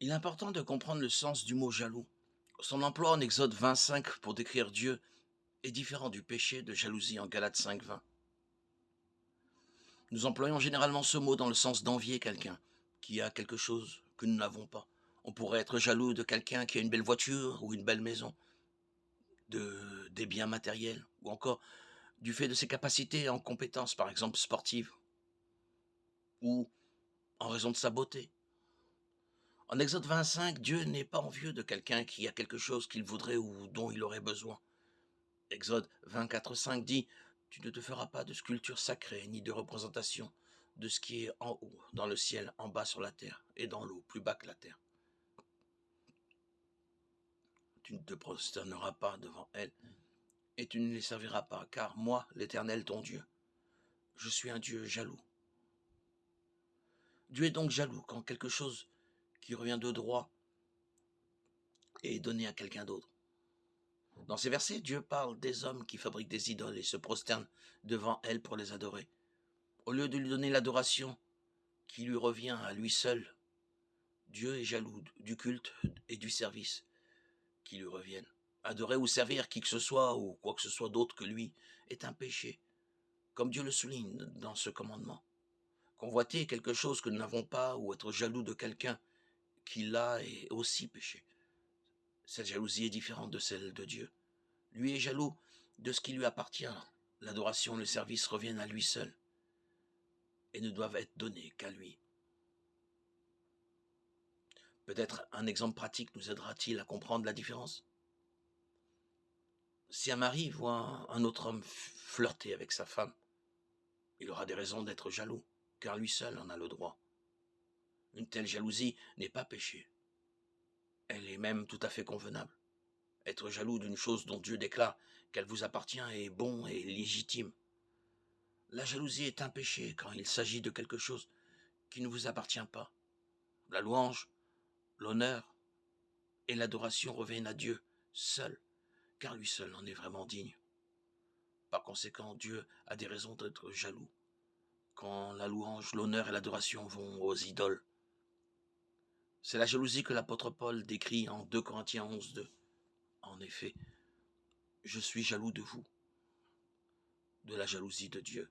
Il est important de comprendre le sens du mot jaloux. Son emploi en Exode 25 pour décrire Dieu est différent du péché de jalousie en Galates 5:20. Nous employons généralement ce mot dans le sens d'envier quelqu'un qui a quelque chose que nous n'avons pas. On pourrait être jaloux de quelqu'un qui a une belle voiture ou une belle maison, des biens matériels, ou encore du fait de ses capacités en compétences, par exemple sportives, ou en raison de sa beauté. En Exode 25, Dieu n'est pas envieux de quelqu'un qui a quelque chose qu'il voudrait ou dont il aurait besoin. Exode 24:5 dit: Tu ne te feras pas de sculpture sacrée, ni de représentation de ce qui est en haut, dans le ciel, en bas sur la terre, et dans l'eau, plus bas que la terre. Tu ne te prosterneras pas devant elles, et tu ne les serviras pas, car moi, l'Éternel ton Dieu, je suis un Dieu jaloux. Dieu est donc jaloux quand quelque chose qui revient de droit est donné à quelqu'un d'autre. Dans ces versets, Dieu parle des hommes qui fabriquent des idoles et se prosternent devant elles pour les adorer. Au lieu de lui donner l'adoration qui lui revient à lui seul, Dieu est jaloux du culte et du service qui lui reviennent. Adorer ou servir qui que ce soit ou quoi que ce soit d'autre que lui est un péché, comme Dieu le souligne dans ce commandement. Convoiter quelque chose que nous n'avons pas ou être jaloux de quelqu'un qui l'a est aussi péché. Cette jalousie est différente de celle de Dieu. Lui est jaloux de ce qui lui appartient. L'adoration et le service reviennent à lui seul et ne doivent être donnés qu'à lui. Peut-être un exemple pratique nous aidera-t-il à comprendre la différence. Si un mari voit un autre homme flirter avec sa femme, il aura des raisons d'être jaloux, car lui seul en a le droit. Une telle jalousie n'est pas péché. Elle est même tout à fait convenable. Être jaloux d'une chose dont Dieu déclare qu'elle vous appartient est bon et légitime. La jalousie est un péché quand il s'agit de quelque chose qui ne vous appartient pas. La louange, l'honneur et l'adoration reviennent à Dieu seul, car lui seul en est vraiment digne. Par conséquent, Dieu a des raisons d'être jaloux quand la louange, l'honneur et l'adoration vont aux idoles. C'est la jalousie que l'apôtre Paul décrit en 2 Corinthiens 11:2. En effet, je suis jaloux de vous, de la jalousie de Dieu.